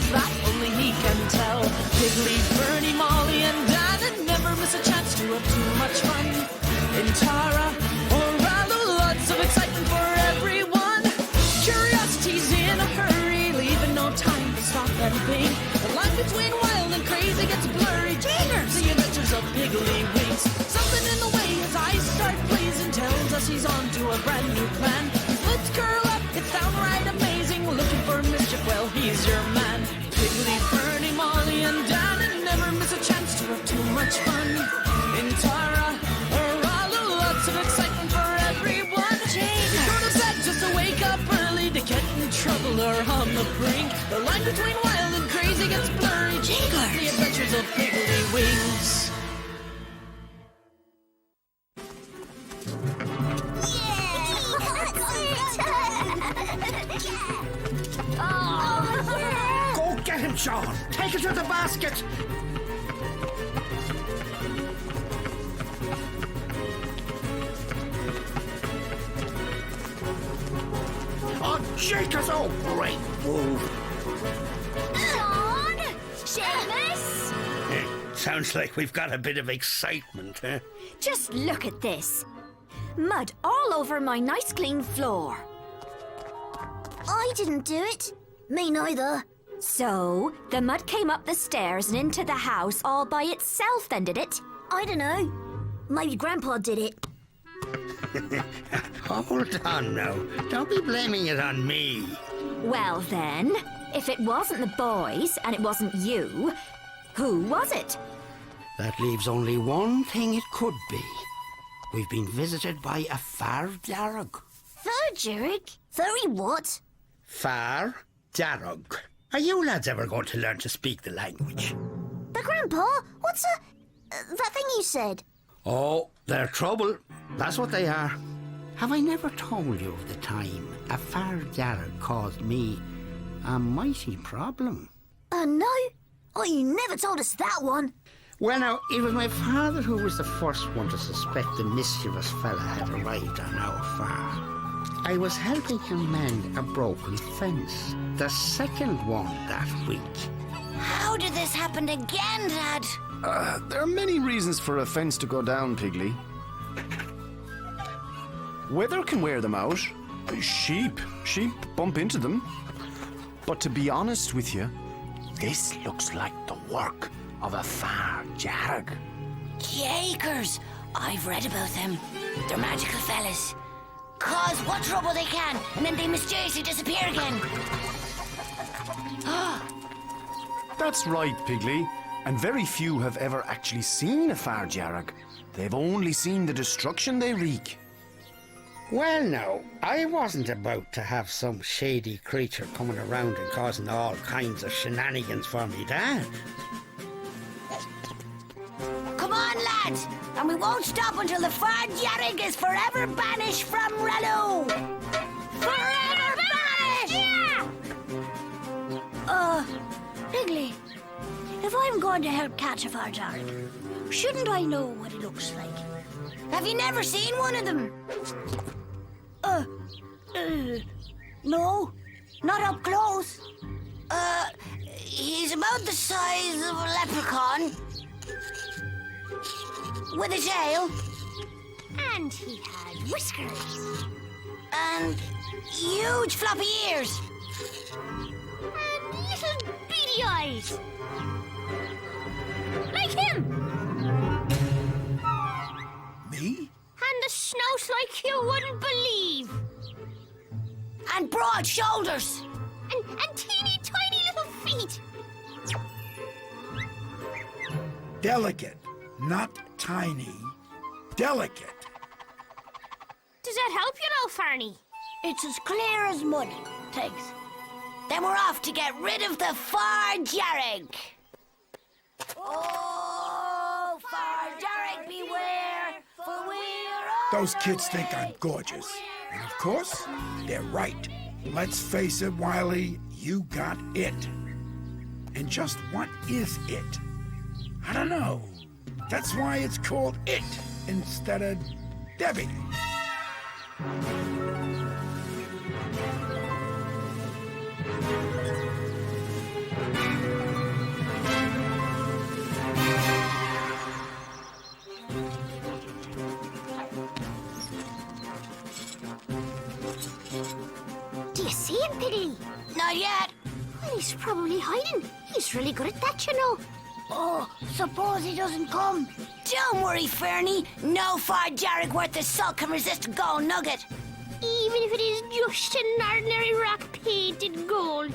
cause that only he can tell. Piggley, Bernie, Molly, and Dan, and never miss a chance to have too much fun. In Tara or Rallo, lots of excitement for everyone. Curiosity's in a hurry, leaving no time to stop and think. The line between wild and crazy gets blurry. Jingers, the adventures of Piggley Winks. Something in the way his eyes start blazing tells us he's on to a brand new plan. His lips curl up, it's downright amazing. Looking for mischief, well, he's your man. Piggley, Bernie, Molly, and Dan, and never miss a chance to have too much fun. In Tara or Rallo, lots of excitement for everyone. You go to bed just to wake up early to get in trouble or on the brink. The line between wild and crazy gets blurry. Jingers, the adventures of Piggley Winks. Go get him, Sean. Take it to the basket. Oh, Jacobs! Oh, great move. Sean! Seamus! Sounds like we've got a bit of excitement, huh? Just look at this. Mud all over my nice clean floor. I didn't do it. Me neither. So, the mud came up the stairs and into the house all by itself then, did it? I don't know. Maybe Grandpa did it. Hold on now. Don't be blaming it on me. Well then, if it wasn't the boys and it wasn't you, who was it? That leaves only one thing it could be. We've been visited by a Far Darug. Furjurig? Furry what? Far Darug. Are you lads ever going to learn to speak the language? But Grandpa, what's that thing you said? Oh, they're trouble. That's what they are. Have I never told you of the time a Far Darug caused me a mighty problem? No. Oh, you never told us that one. Well, now, it was my father who was the first one to suspect the mischievous fella had arrived on our farm. I was helping him mend a broken fence, the second one that week. How did this happen again, Dad? There are many reasons for a fence to go down, Piggley. Weather can wear them out. Sheep bump into them. But to be honest with you, this looks like the work of a Far Darug. Jakers! I've read about them. They're magical fellas. Cause what trouble they can, and then they mysteriously disappear again. That's right, Piggley. And very few have ever actually seen a Far Darug. They've only seen the destruction they wreak. Well, now, I wasn't about to have some shady creature coming around and causing all kinds of shenanigans for me, Dad. Come on, lads! And we won't stop until the Far Darug is forever banished from Rallo! Forever banished! Yeah! Piggley, if I'm going to help catch a Far Darug, shouldn't I know what it looks like? Have you never seen one of them? No, not up close. He's about the size of a leprechaun. With a tail. And he had whiskers. And huge floppy ears. And little beady eyes. Like him. Me? And a snout like you wouldn't believe. And broad shoulders. And teeny tiny little feet. Delicate, not tiny. Delicate. Does that help you now, Farney? It's as clear as mud. Thanks. Then we're off to get rid of the Far Darug. Oh, Far Darug, beware, for we're all Those kids think I'm gorgeous. And of course, they're right. Let's face it, Wiley, you got it. And just what is it? I don't know. That's why it's called It instead of Debbie. Not yet. Well, he's probably hiding. He's really good at that, you know. Oh, suppose he doesn't come. Don't worry, Fernie. No far Jarrig worth the salt can resist a gold nugget. Even if it is just an ordinary rock painted gold.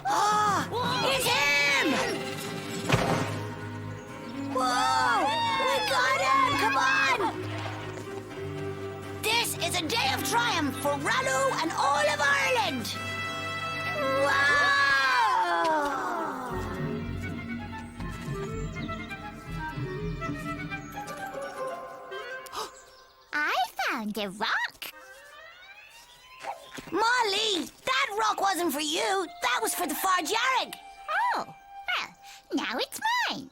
Oh, it's him! Whoa! We got him! Come on! This is a day of triumph for Rallo and all of Ireland! Wow! I found a rock. Molly, that rock wasn't for you. That was for the far Jarrig. Oh, well, now it's mine.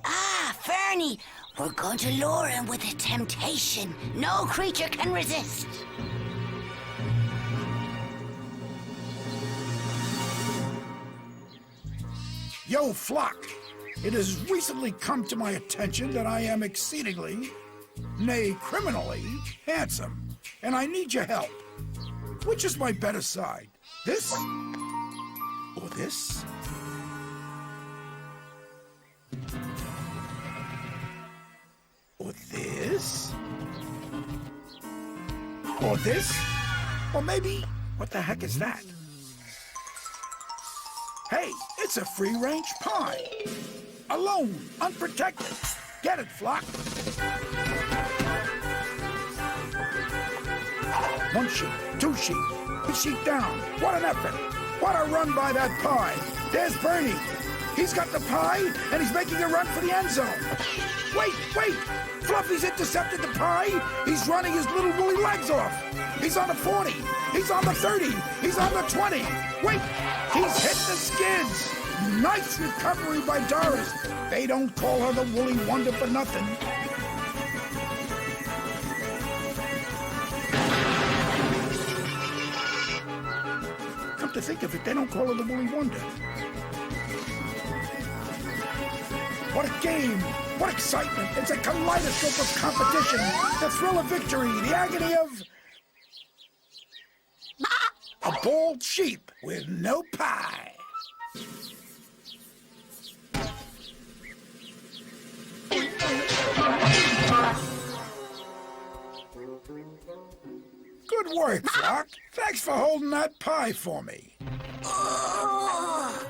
Ah, Fernie, we're going to lure him with a temptation no creature can resist. Yo, Flock, it has recently come to my attention that I am exceedingly, nay, criminally, handsome, and I need your help. Which is my better side? This? Or this? Or this? Or this? Or maybe, what the heck is that? Hey, it's a free-range pie. Alone, unprotected. Get it, Flock? One sheep, two sheep, three sheep down. What an effort. What a run by that pie. There's Bernie. He's got the pie, and he's making a run for the end zone. Wait, wait! Fluffy's intercepted the pie. He's running his little woolly legs off. He's on the 40. He's on the 30. He's on the 20. Wait! He's hit the skids. Nice recovery by Doris. They don't call her the Woolly Wonder for nothing. Come to think of it, they don't call her the Woolly Wonder. What a game! What excitement! It's a kaleidoscope of competition. The thrill of victory, the agony of... a bald sheep with no pie. Good work, Flock. Thanks for holding that pie for me. Oh,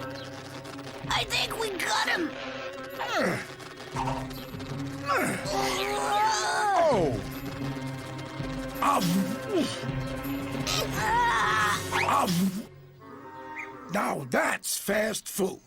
I think we got him. Oh! Now that's fast food.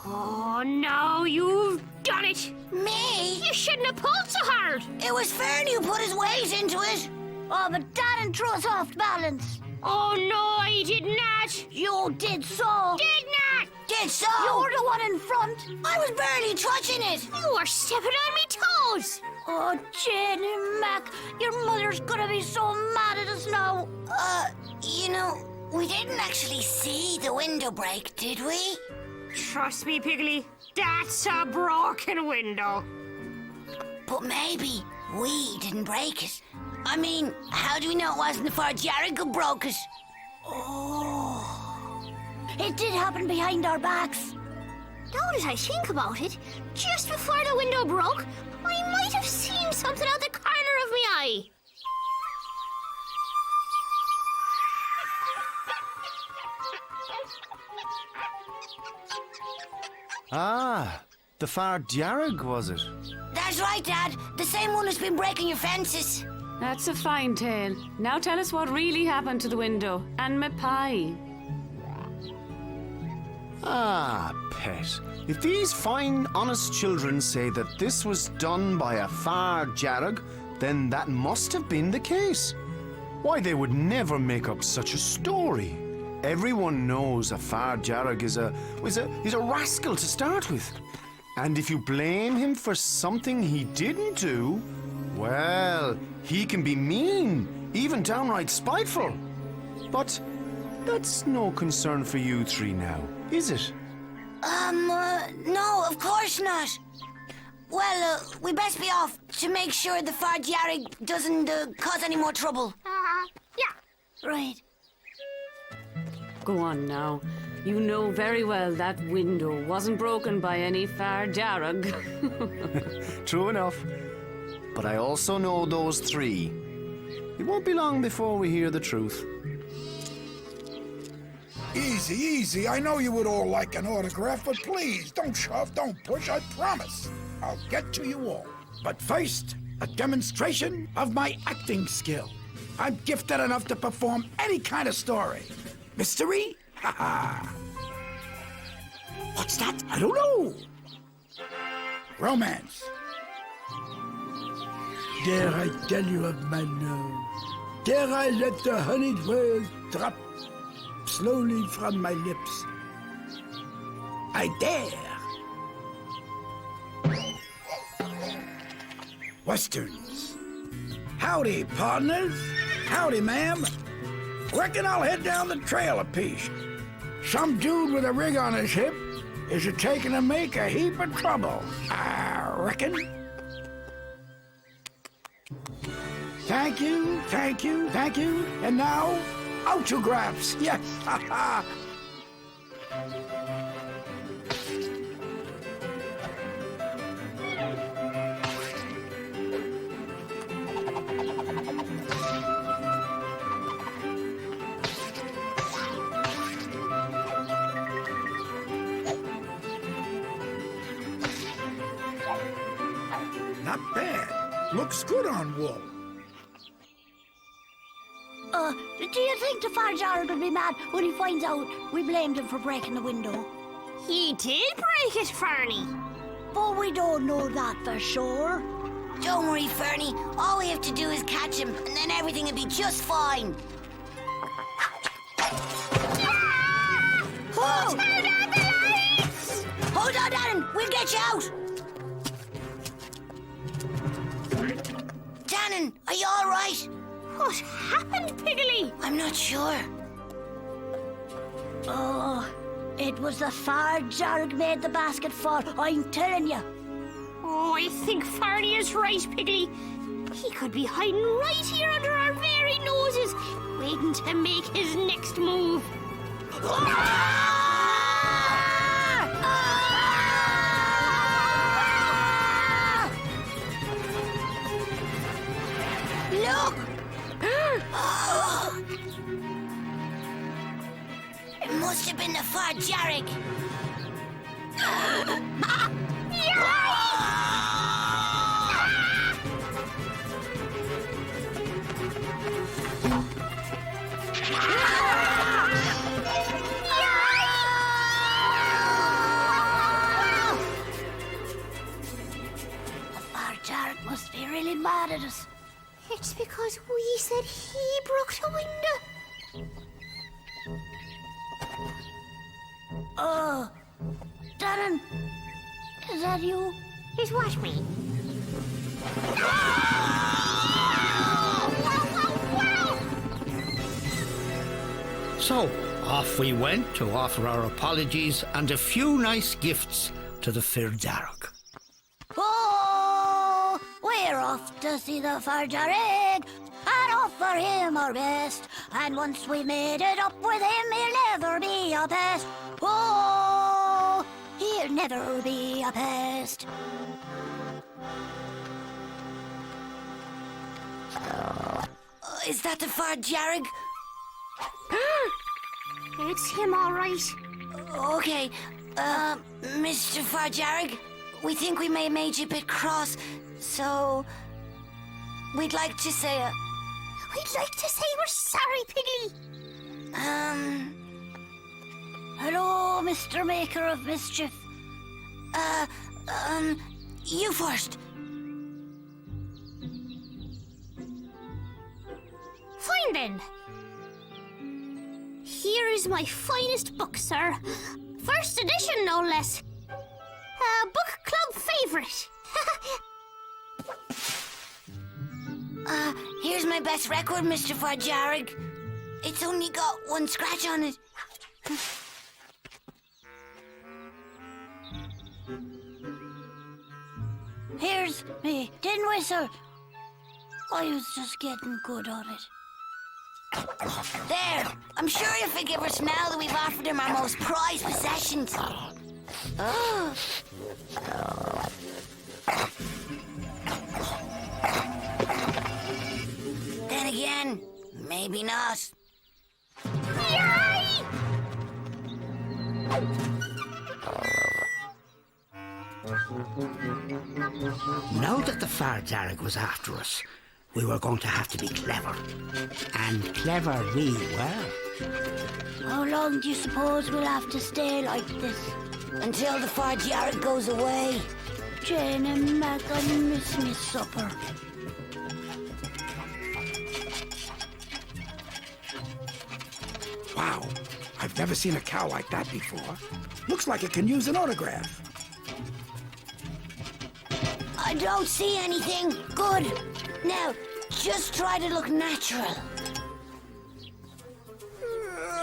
Oh, no, you've done it. Me? You shouldn't have pulled so hard. It was Fernie who put his weight into it. Oh, but Dad threw us off balance. Oh, no, I did not. You did so. Did not. Did so. You were the one in front. I was barely touching it. You were stepping on me toes. Oh, Jane and Mac, your mother's gonna be so mad at us now. You know, we didn't actually see the window break, did we? Trust me, Piggley, that's a broken window. But maybe we didn't break it. I mean, how do we know it wasn't the far Jarrig who broke it? Oh. It did happen behind our backs. Now that I think about it, just before the window broke, I might have seen something out the corner of my eye. Ah, the far Jarrig, was it? That's right, Dad. The same one who's been breaking your fences. That's a fine tale. Now tell us what really happened to the window and my pie. Ah, Pet. If these fine, honest children say that this was done by a far Jarrig, then that must have been the case. Why, they would never make up such a story. Everyone knows a far Jarrig is a rascal to start with. And if you blame him for something he didn't do, well, he can be mean, even downright spiteful. But that's no concern for you three now, is it? No, of course not. Well, we best be off to make sure the Farjarig doesn't cause any more trouble. Yeah. Right. Go on now. You know very well that window wasn't broken by any Farjarug. True enough. But I also know those three. It won't be long before we hear the truth. Easy, easy. I know you would all like an autograph, but please, don't shove, don't push, I promise. I'll get to you all. But first, a demonstration of my acting skill. I'm gifted enough to perform any kind of story. Mystery? Ha ha. What's that? I don't know. Romance. Dare I tell you of my nose? Dare I let the honeyed words drop slowly from my lips? I dare. Westerns. Howdy, partners. Howdy, ma'am. Reckon I'll head down the trail a piece. Some dude with a rig on his hip is a-taking to make a heap of trouble, I reckon. Thank you, thank you, thank you. And now, autographs. Yes, ha ha. Not bad. Looks good on wool. Do you think the Farjarig will be mad when he finds out we blamed him for breaking the window? He did break it, Fernie. But we don't know that for sure. Don't worry, Fernie. All we have to do is catch him, and then everything will be just fine. Whoa! Turn on the lights! Hold on, Dannon. We'll get you out. Dannon, are you all right? What happened, Piggley? I'm not sure. Oh, it was the Farjarig made the basket fall. I'm telling you. Oh, I think Fernie is right, Piggley. He could be hiding right here under our very noses, waiting to make his next move. Look! It must have been the Farjarig. The Farjarig must be really mad at us. It's because we said he broke the window. Oh, Dannon, is that you? Is what me? So, off we went to offer our apologies and a few nice gifts to the Farjarig. Oh, we're off to see the Farjarig and offer him our best. And once we've made it up with him, he'll never be a pest. Oh, he'll never be a pest. Is that the Farjarig? It's him, all right. Okay, Mr. Farjarig, we think we may have made you a bit cross, so we'd like to say We'd like to say we're sorry, Piggley. hello, Mr. Maker of Mischief. You first. Fine then. Here is my finest book, sir. First edition, no less. A book club favorite. Here's my best record, Mr. Farjarig. It's only got one scratch on it. Here's me tin whistle. I was just getting good at it. There! I'm sure he'll forgive us now that we've offered him our most prized possessions. Oh. Then again, maybe not. Yay! Now that the Far Jarrig was after us, we were going to have to be clever. And clever we were. How long do you suppose we'll have to stay like this? Until the Far Jarrig goes away. Jane and Mac, I miss me supper. Wow, I've never seen a cow like that before. Looks like it can use an autograph. I don't see anything. Good. Now, just try to look natural.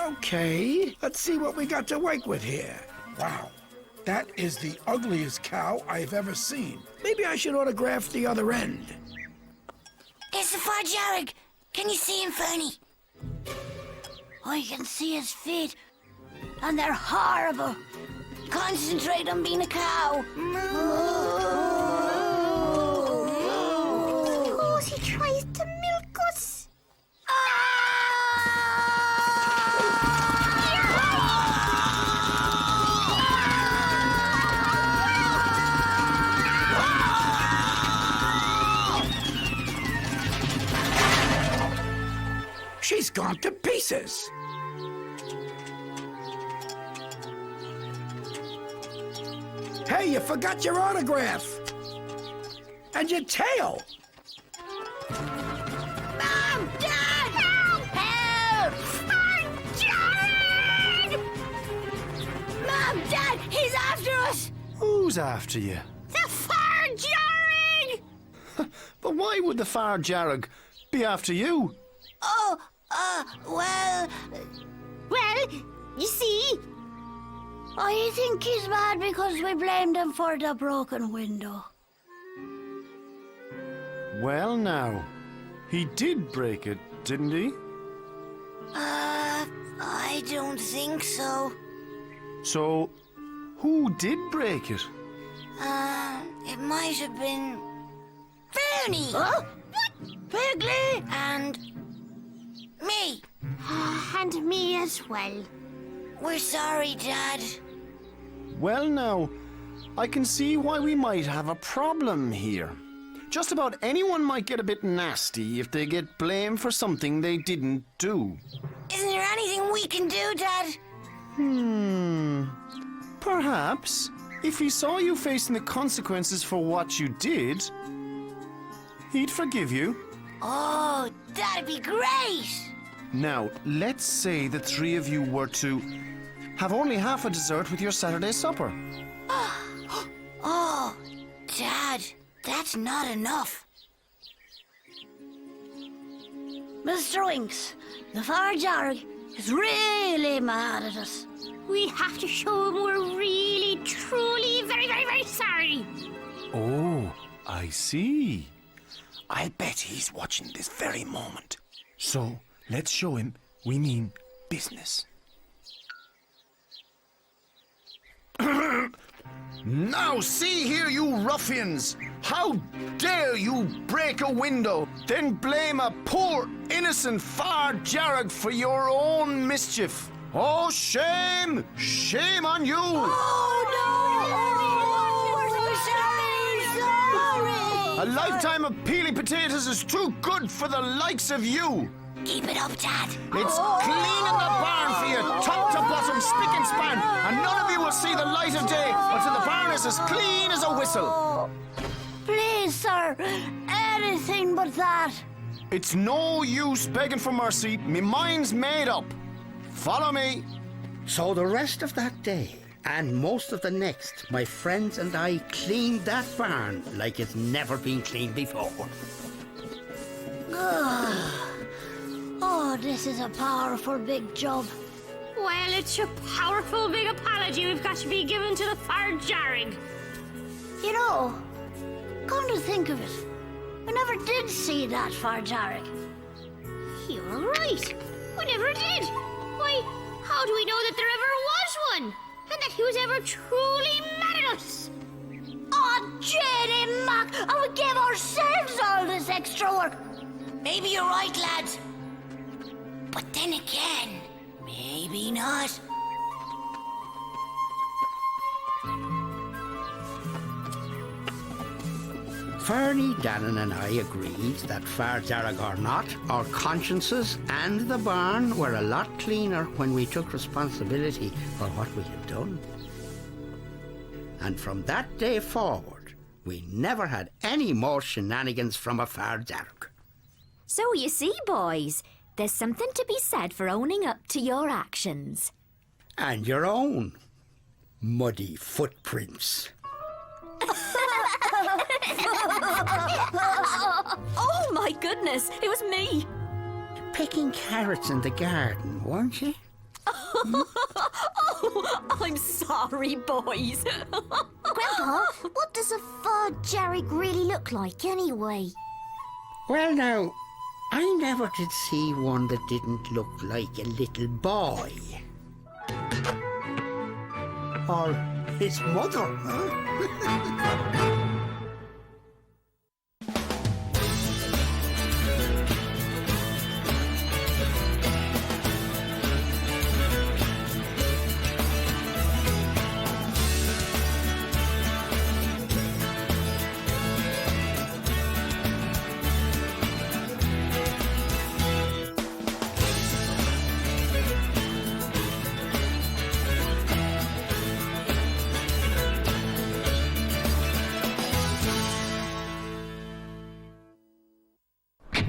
Okay, let's see what we got to work with here. Wow, that is the ugliest cow I've ever seen. Maybe I should autograph the other end. It's the Far Jarrig. Can you see him, Fernie? I can see his feet, and they're horrible. Concentrate on being a cow. Suppose he tries to milk us. She's gone to pieces. Hey, you forgot your autograph. And your tail. Mom! Dad! Help! Help! Jared! Mom! Dad! He's after us! Who's after you? The Far Jarrig! But why would the Far Jarrig be after you? Oh, well... Well, you see, I think he's mad because we blamed him for the broken window. Well, now, he did break it, didn't he? I don't think so. So, who did break it? It might have been... Fernie! Huh? Piggley! And... me. and me as well. We're sorry, Dad. Well, now, I can see why we might have a problem here. Just about anyone might get a bit nasty if they get blamed for something they didn't do. Isn't there anything we can do, Dad? Perhaps, if he saw you facing the consequences for what you did, he'd forgive you. Oh, that'd be great! Now, let's say the three of you were to have only half a dessert with your Saturday supper. Oh, Dad, that's not enough. Mr. Winks, the Far Jarrig is really mad at us. We have to show him we're really, truly, very, very, very sorry. Oh, I see. I bet he's watching this very moment. So, let's show him we mean business. Now see here, you ruffians! How dare you break a window, then blame a poor, innocent Far Jarrig for your own mischief? Oh, shame! Shame on you! Oh, no! We're sorry! A lifetime of peeling potatoes is too good for the likes of you! Keep it up, Dad. It's clean in the barn for you, top to bottom, spick and span, and none of you will see the light of day until the barn is as clean as a whistle. Please, sir, anything but that. It's no use begging for mercy. Me mind's made up. Follow me. So the rest of that day, and most of the next, my friends and I cleaned that barn like it's never been cleaned before. Oh, this is a powerful big job. Well, it's a powerful big apology we've got to be given to the Far Jarrig. You know, come to think of it, we never did see that Far Jarrig. You're right. We never did. Why, how do we know that there ever was one? And that he was ever truly mad at us? Oh, Jenny Mac, and we gave ourselves all this extra work. Maybe you're right, lads. But then again, maybe not. Fernie, Dannon and I agreed that Far Jarrig or not, our consciences and the barn were a lot cleaner when we took responsibility for what we had done. And from that day forward, we never had any more shenanigans from a Far Jarrig. So you see, boys, there's something to be said for owning up to your actions. And your own muddy footprints. Oh my goodness, it was me. Picking carrots in the garden, weren't you? Oh, I'm sorry, boys. Grandpa, what does a Far Jarrig really look like anyway? Well, now, I never did see one that didn't look like a little boy. Or his mother, huh?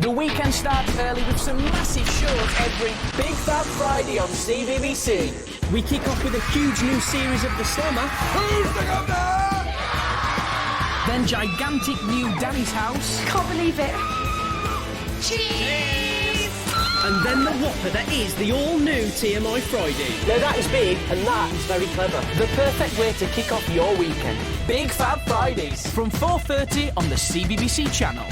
The weekend starts early with some massive shows every Big Fab Friday on CBBC. We kick off with a huge new series of the summer. Who's the governor? Then gigantic new Danny's House. Can't believe it. And then the whopper that is the all-new TMI Friday. Now that is big and that is very clever. The perfect way to kick off your weekend. Big Fab Fridays from 4:30 on the CBBC channel.